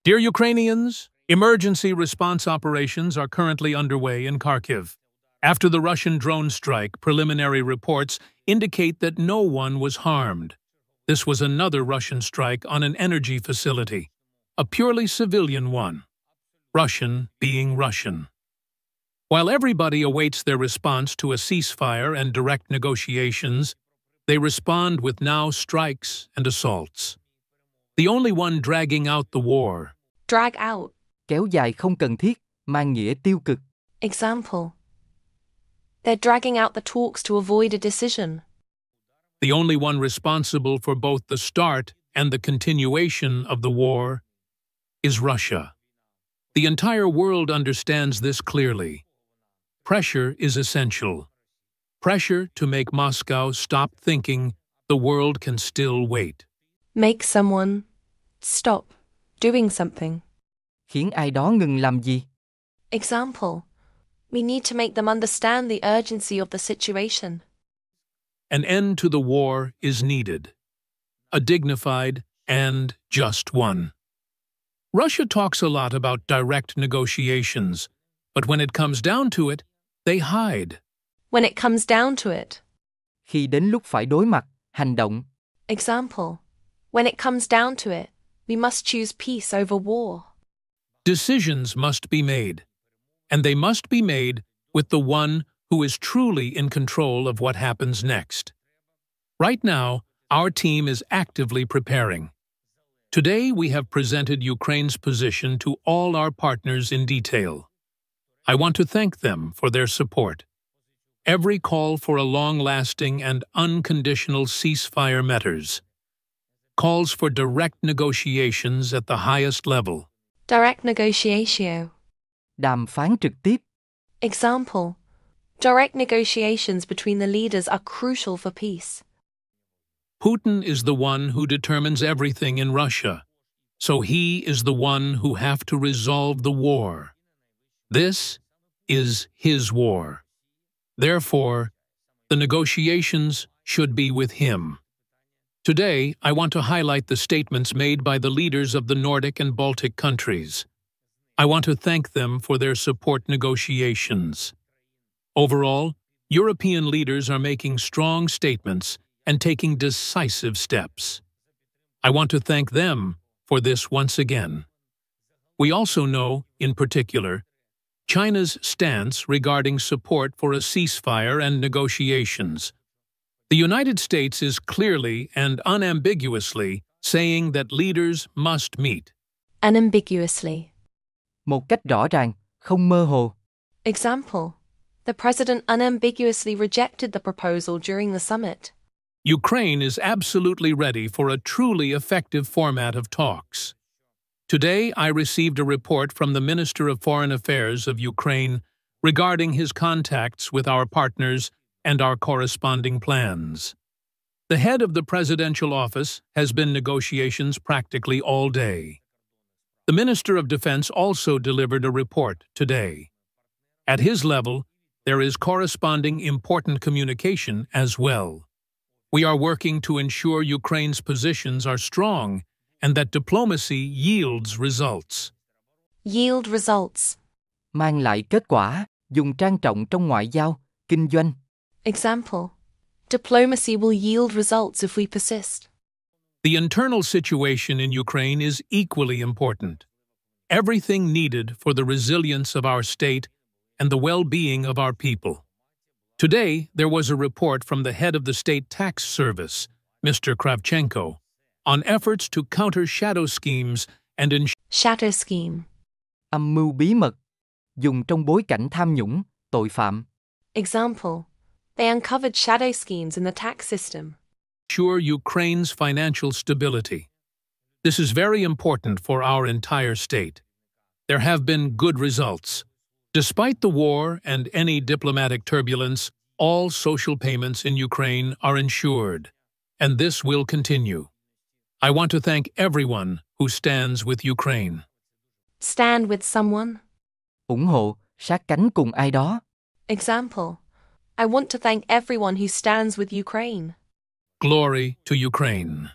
Dear Ukrainians, emergency response operations are currently underway in Kharkiv. After the Russian drone strike, preliminary reports indicate that no one was harmed. This was another Russian strike on an energy facility, a purely civilian one. Russian being Russian. While everybody awaits their response to a ceasefire and direct negotiations, they respond with now strikes and assaults. The only one dragging out the war. Drag out. Kéo dài không cần thiết, mang nghĩa tiêu cực. Example. They're dragging out the talks to avoid a decision. The only one responsible for both the start and the continuation of the war is Russia. The entire world understands this clearly. Pressure is essential. Pressure to make Moscow stop thinking the world can still wait. Make someone stop doing something. Khiến ai đó ngừng làm gì? Example. We need to make them understand the urgency of the situation. An end to the war is needed. A dignified and just one. Russia talks a lot about direct negotiations, but when it comes down to it, they hide. When it comes down to it. Khi đến lúc phải đối mặt, hành động. Example. When it comes down to it, we must choose peace over war. Decisions must be made, and they must be made with the one who is truly in control of what happens next. Right now, our team is actively preparing. Today, we have presented Ukraine's position to all our partners in detail. I want to thank them for their support. Every call for a long-lasting and unconditional ceasefire matters. Calls for direct negotiations at the highest level. Direct negotiatio. Đàm phán trực tiếp. Example. Direct negotiations between the leaders are crucial for peace. Putin is the one who determines everything in Russia, so he is the one who have to resolve the war. This is his war. Therefore, the negotiations should be with him. Today, I want to highlight the statements made by the leaders of the Nordic and Baltic countries. I want to thank them for their support negotiations. Overall, European leaders are making strong statements and taking decisive steps. I want to thank them for this once again. We also know, in particular, China's stance regarding support for a ceasefire and negotiations. The United States is clearly and unambiguously saying that leaders must meet. Unambiguously. Một cách rõ ràng, không mơ hồ. Example. The president unambiguously rejected the proposal during the summit. Ukraine is absolutely ready for a truly effective format of talks. Today, I received a report from the Minister of Foreign Affairs of Ukraine regarding his contacts with our partners and our corresponding plans. The head of the presidential office has been negotiations practically all day. The Minister of Defense also delivered a report today. At his level, there is corresponding important communication as well. We are working to ensure Ukraine's positions are strong and that diplomacy yields results. Yield results. Mang lại kết quả, dùng trang trọng trong ngoại giao, kinh doanh. Example. Diplomacy will yield results if we persist. The internal situation in Ukraine is equally important. Everything needed for the resilience of our state and the well-being of our people. Today, there was a report from the head of the State Tax Service, Mr. Kravchenko, on efforts to counter shadow schemes and Shadow scheme. Âm mưu bí mật, dùng trong bối cảnh tham nhũng, tội phạm. Example. They uncovered shadow schemes in the tax system. ensure Ukraine's financial stability. This is very important for our entire state. There have been good results. Despite the war and any diplomatic turbulence, all social payments in Ukraine are ensured, and this will continue. I want to thank everyone who stands with Ukraine. Stand with someone. Ủng hộ, sát cánh cùng ai đó. Example. I want to thank everyone who stands with Ukraine. Glory to Ukraine.